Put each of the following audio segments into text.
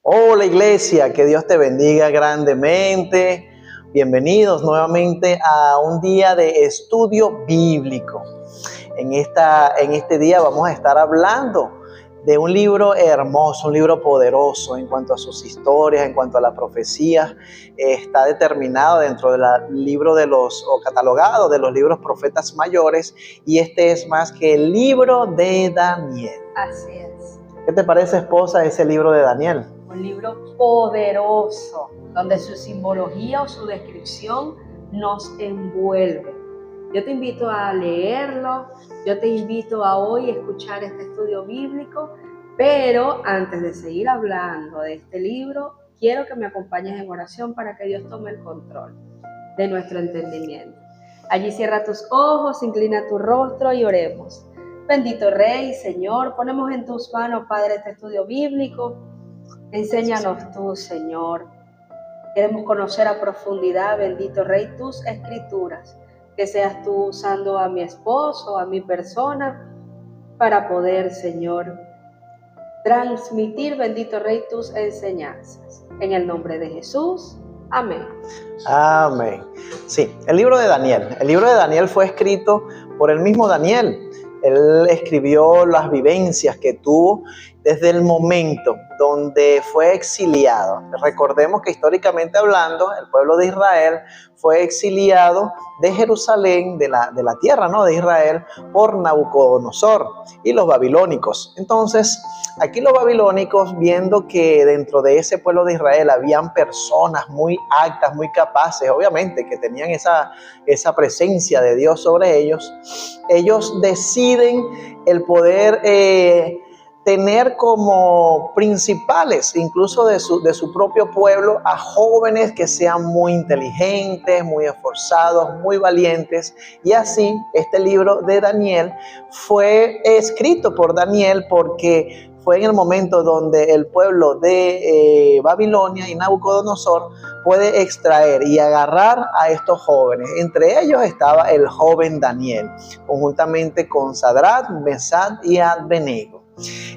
Hola iglesia, que Dios te bendiga grandemente. Bienvenidos nuevamente a un día de estudio bíblico. En este día vamos a estar hablando de un libro hermoso, un libro poderoso en cuanto a sus historias, en cuanto a la profecía. Está determinado dentro del libro o catalogado de los libros profetas mayores, y este es más que el libro de Daniel. Así es. ¿Qué te parece, esposa, ese libro de Daniel? Un libro poderoso, donde su simbología o su descripción nos envuelve. Yo te invito a leerlo, yo te invito a hoy escuchar este estudio bíblico, pero antes de seguir hablando de este libro, quiero que me acompañes en oración para que Dios tome el control de nuestro entendimiento. Allí cierra tus ojos, inclina tu rostro y oremos. Bendito Rey, Señor, ponemos en tus manos, Padre, este estudio bíblico. Enséñanos tú, Señor. Queremos conocer a profundidad, bendito Rey, tus escrituras. Que seas tú usando a mi esposo, a mi persona, para poder, Señor, transmitir, bendito Rey, tus enseñanzas. En el nombre de Jesús, amén. Amén. Sí, el libro de Daniel. El libro de Daniel fue escrito por el mismo Daniel. Él escribió las vivencias que tuvo desde el momento donde fue exiliado. Recordemos que históricamente hablando, el pueblo de Israel fue exiliado de Jerusalén, de la tierra, ¿no?, de Israel, por Nabucodonosor y los babilónicos. Entonces, aquí los babilónicos, viendo que dentro de ese pueblo de Israel habían personas muy aptas, muy capaces, obviamente, que tenían esa presencia de Dios sobre ellos, ellos deciden el poder tener como principales, incluso de su propio pueblo, a jóvenes que sean muy inteligentes, muy esforzados, muy valientes. Y así este libro de Daniel fue escrito por Daniel, porque fue en el momento donde el pueblo de Babilonia y Nabucodonosor puede extraer y agarrar a estos jóvenes. Entre ellos estaba el joven Daniel, conjuntamente con Sadrach, Mesach y Abednego.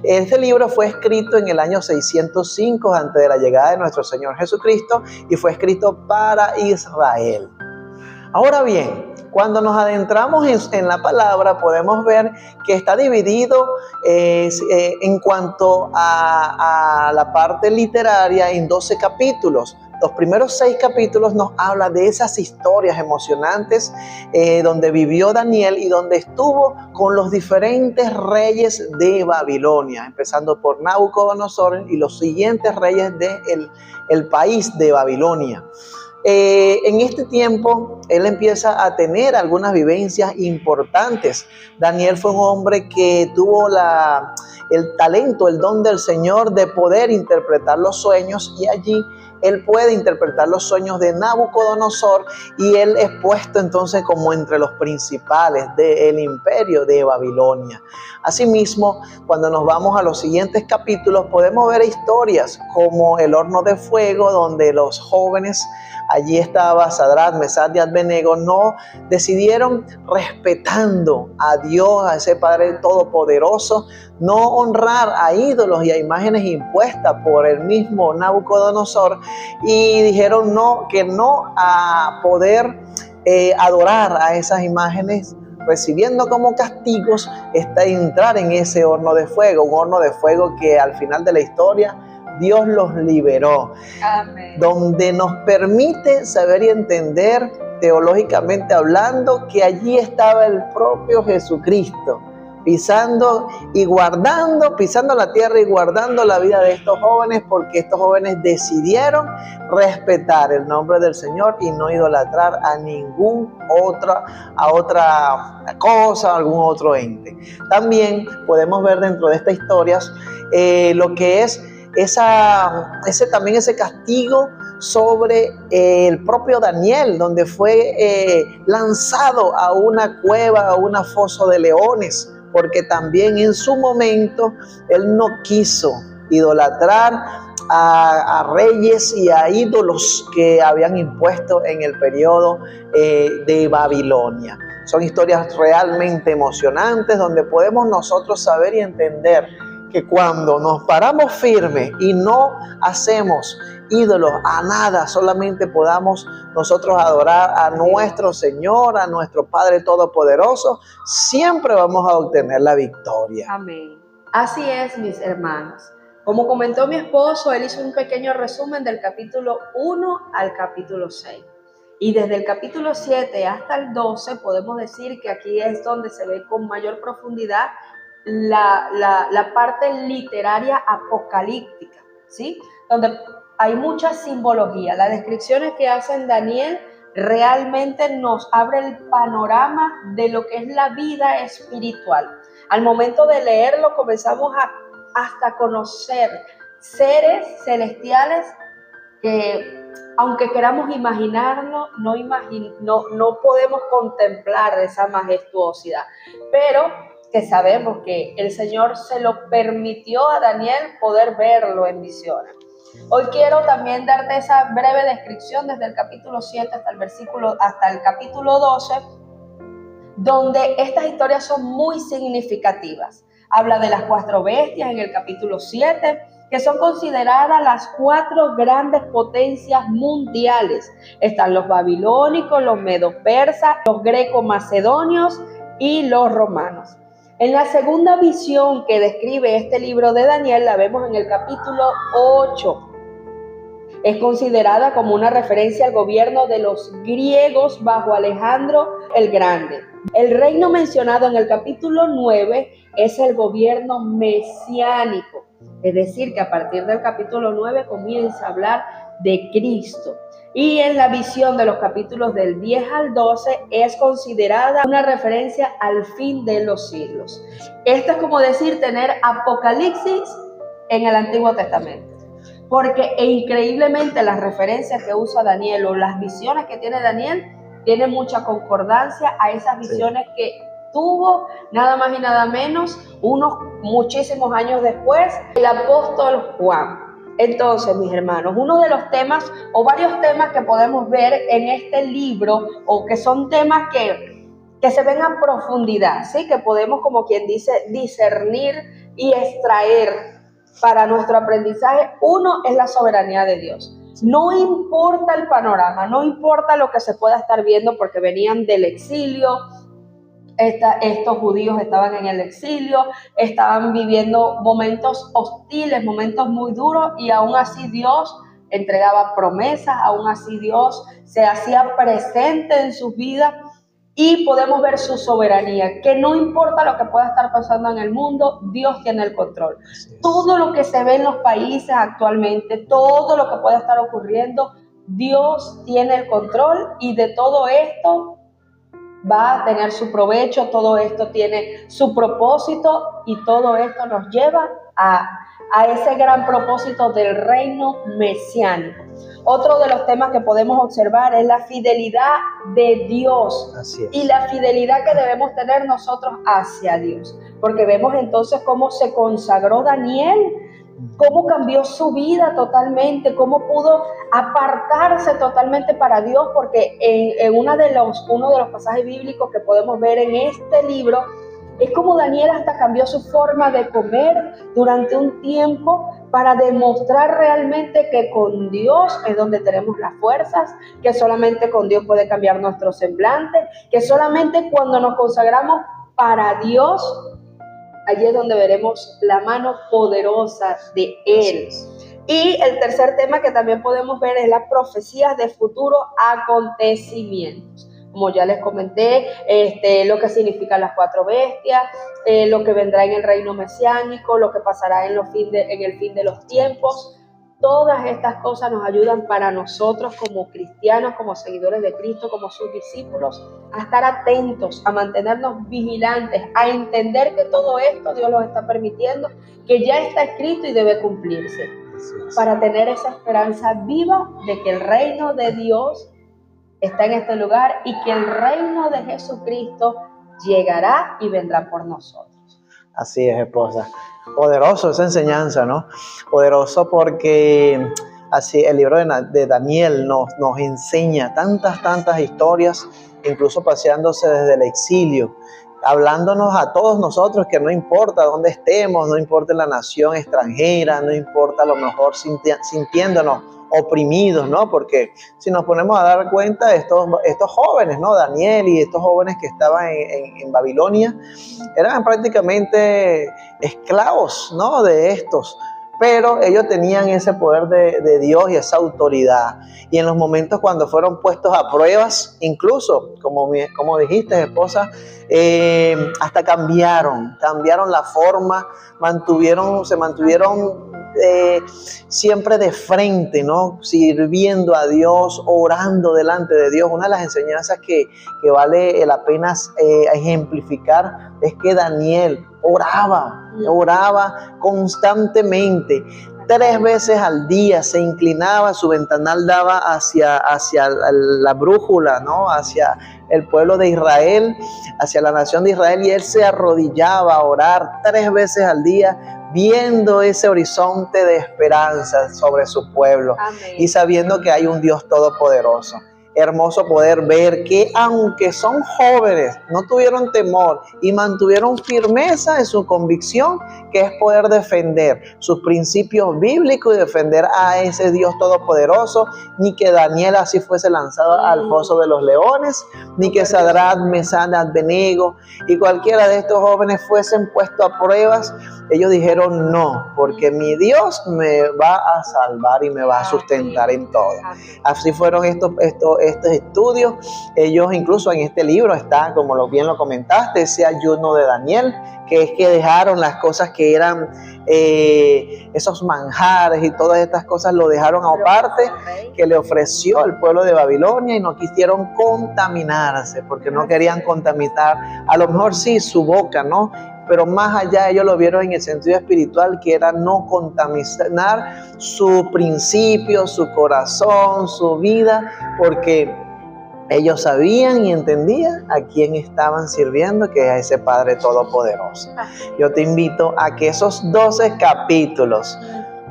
Este libro fue escrito en el año 605 antes de la llegada de nuestro Señor Jesucristo, y fue escrito para Israel. Ahora bien, cuando nos adentramos en la palabra, podemos ver que está dividido en cuanto a la parte literaria en 12 capítulos. Los primeros 6 capítulos nos habla de esas historias emocionantes donde vivió Daniel y donde estuvo con los diferentes reyes de Babilonia, empezando por Nabucodonosor y los siguientes reyes del país de Babilonia. En este tiempo, él empieza a tener algunas vivencias importantes. Daniel fue un hombre que tuvo el talento, el don del Señor de poder interpretar los sueños, y allí él puede interpretar los sueños de Nabucodonosor, y él es puesto entonces como entre los principales del imperio de Babilonia. Asimismo, cuando nos vamos a los siguientes capítulos, podemos ver historias como el horno de fuego, donde los jóvenes, allí estaba Sadrach, Mesach y Abednego, no decidieron, respetando a Dios, a ese Padre Todopoderoso, no honrar a ídolos y a imágenes impuestas por el mismo Nabucodonosor, y dijeron que no a poder adorar a esas imágenes, recibiendo como castigos entrar en ese horno de fuego, un horno de fuego que al final de la historia Dios los liberó. Amén. Donde nos permite saber y entender, teológicamente hablando, que allí estaba el propio Jesucristo, pisando la tierra y guardando la vida de estos jóvenes, porque estos jóvenes decidieron respetar el nombre del Señor y no idolatrar a otra cosa, a algún otro ente. También podemos ver dentro de estas historias lo que es ese castigo sobre el propio Daniel, donde fue lanzado a una cueva, a una fosa de leones, porque también en su momento él no quiso idolatrar a reyes y a ídolos que habían impuesto en el periodo de Babilonia. Son historias realmente emocionantes, donde podemos nosotros saber y entender que cuando nos paramos firmes y no hacemos ídolos a nada, solamente podamos nosotros adorar a nuestro Señor, a nuestro Padre Todopoderoso, siempre vamos a obtener la victoria. Amén. Así es, mis hermanos. Como comentó mi esposo, él hizo un pequeño resumen del capítulo 1 al capítulo 6. Y desde el capítulo 7 hasta el 12 podemos decir que aquí es donde se ve con mayor profundidad la parte literaria apocalíptica, ¿sí? Donde hay mucha simbología. Las descripciones que hace Daniel realmente nos abre el panorama de lo que es la vida espiritual. Al momento de leerlo comenzamos hasta conocer seres celestiales que, aunque queramos imaginarlo, no podemos contemplar esa majestuosidad, pero que sabemos que el Señor se lo permitió a Daniel poder verlo en visiones. Hoy quiero también darte esa breve descripción desde el capítulo 7 hasta el capítulo 12, donde estas historias son muy significativas. Habla de las 4 bestias en el capítulo 7, que son consideradas las 4 grandes potencias mundiales. Están los babilónicos, los medo-persas, los greco-macedonios y los romanos. En la segunda visión que describe este libro de Daniel, la vemos en el capítulo 8. Es considerada como una referencia al gobierno de los griegos bajo Alejandro el Grande. El reino mencionado en el capítulo 9 es el gobierno mesiánico, es decir, que a partir del capítulo 9 comienza a hablar de Cristo. Y en la visión de los capítulos del 10 al 12 es considerada una referencia al fin de los siglos. Esto es como decir tener Apocalipsis en el Antiguo Testamento. Porque increíblemente las referencias que usa Daniel o las visiones que tiene Daniel tienen mucha concordancia a esas visiones que tuvo nada más y nada menos unos muchísimos años después el apóstol Juan. Entonces, mis hermanos, uno de los temas o varios temas que podemos ver en este libro o que son temas que se ven a profundidad, ¿sí? Que podemos, como quien dice, discernir y extraer para nuestro aprendizaje. Uno es la soberanía de Dios. No importa el panorama, no importa lo que se pueda estar viendo porque venían del exilio. Estos judíos estaban en el exilio, estaban viviendo momentos hostiles, momentos muy duros, y aún así Dios entregaba promesas, aún así Dios se hacía presente en sus vidas, y podemos ver su soberanía, que no importa lo que pueda estar pasando en el mundo, Dios tiene el control. Todo lo que se ve en los países actualmente, todo lo que pueda estar ocurriendo, Dios tiene el control, y de todo esto va a tener su provecho, todo esto tiene su propósito, y todo esto nos lleva a ese gran propósito del reino mesiánico. Otro de los temas que podemos observar es la fidelidad de Dios y la fidelidad que debemos tener nosotros hacia Dios, porque vemos entonces cómo se consagró Daniel, cómo cambió su vida totalmente, cómo pudo apartarse totalmente para Dios, porque en uno de los pasajes bíblicos que podemos ver en este libro es como Daniel hasta cambió su forma de comer durante un tiempo para demostrar realmente que con Dios es donde tenemos las fuerzas, que solamente con Dios puede cambiar nuestro semblante, que solamente cuando nos consagramos para Dios, allí es donde veremos la mano poderosa de Él. Y el tercer tema que también podemos ver es las profecías de futuros acontecimientos. Como ya les comenté, lo que significan las 4 bestias, lo que vendrá en el reino mesiánico, lo que pasará en el fin de los tiempos. Todas estas cosas nos ayudan para nosotros como cristianos, como seguidores de Cristo, como sus discípulos, a estar atentos, a mantenernos vigilantes, a entender que todo esto Dios lo está permitiendo, que ya está escrito y debe cumplirse, para tener esa esperanza viva de que el reino de Dios está en este lugar y que el reino de Jesucristo llegará y vendrá por nosotros. Así es, esposa. Poderoso esa enseñanza, ¿no? Poderoso porque así el libro de Daniel nos enseña tantas historias, incluso paseándose desde el exilio hablándonos a todos nosotros que no importa dónde estemos, no importa la nación extranjera, no importa a lo mejor sintiéndonos oprimidos, ¿no? Porque si nos ponemos a dar cuenta, estos jóvenes, ¿no? Daniel y estos jóvenes que estaban en Babilonia, eran prácticamente esclavos, ¿no? De estos. Pero ellos tenían ese poder de Dios y esa autoridad. Y en los momentos cuando fueron puestos a pruebas, incluso, como dijiste, esposa, hasta cambiaron la forma, se mantuvieron siempre de frente, ¿no? Sirviendo a Dios, orando delante de Dios. Una de las enseñanzas que vale la pena ejemplificar es que Daniel oraba constantemente. 3 veces al día se inclinaba, su ventanal daba hacia la brújula, ¿no? Hacia el pueblo de Israel, hacia la nación de Israel, y él se arrodillaba a orar 3 veces al día, viendo ese horizonte de esperanza sobre su pueblo. Amén. Y sabiendo que hay un Dios todopoderoso. Hermoso poder ver que aunque son jóvenes, no tuvieron temor y mantuvieron firmeza en su convicción, que es poder defender sus principios bíblicos y defender a ese Dios todopoderoso. Ni que Daniel así fuese lanzado al foso de los leones, ni que Sadrach, Mesach, Abednego y cualquiera de estos jóvenes fuesen puestos a pruebas. Ellos dijeron no, porque mi Dios me va a salvar y me va a sustentar en todo. Así fueron estos estudios. Ellos incluso en este libro está, como bien lo comentaste, ese ayuno de Daniel, que es que dejaron las cosas que eran esos manjares y todas estas cosas, lo dejaron aparte, que le ofreció el pueblo de Babilonia, y no quisieron contaminarse, porque no querían contaminar, a lo mejor sí su boca, ¿no? Pero más allá ellos lo vieron en el sentido espiritual, que era no contaminar su principio, su corazón, su vida, porque ellos sabían y entendían a quién estaban sirviendo, que es a ese Padre Todopoderoso. Yo te invito a que esos 12 capítulos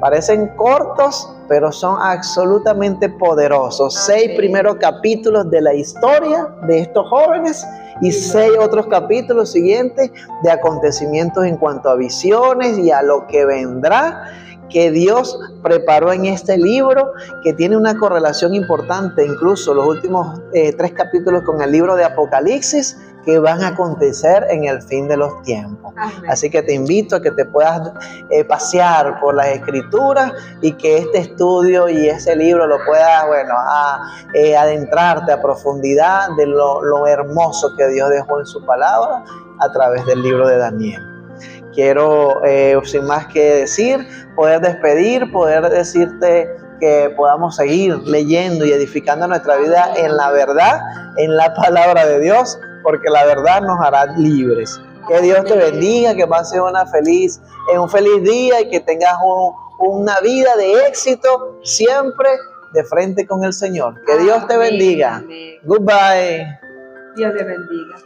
parecen cortos, pero son absolutamente poderosos. 6 primeros capítulos de la historia de estos jóvenes y 6 otros capítulos siguientes de acontecimientos en cuanto a visiones y a lo que vendrá, que Dios preparó en este libro, que tiene una correlación importante, incluso los últimos 3 capítulos con el libro de Apocalipsis, que van a acontecer en el fin de los tiempos. Amén. Así que te invito a que te puedas pasear por las Escrituras y que este estudio y ese libro lo puedas, adentrarte a profundidad de lo hermoso que Dios dejó en su palabra a través del libro de Daniel. Quiero, sin más que decir, poder decirte que podamos seguir leyendo y edificando nuestra vida en la verdad, en la palabra de Dios, porque la verdad nos hará libres. Que Dios te bendiga, que pases un feliz día y que tengas una vida de éxito siempre de frente con el Señor. Que Dios te bendiga. Amén. Goodbye. Dios te bendiga.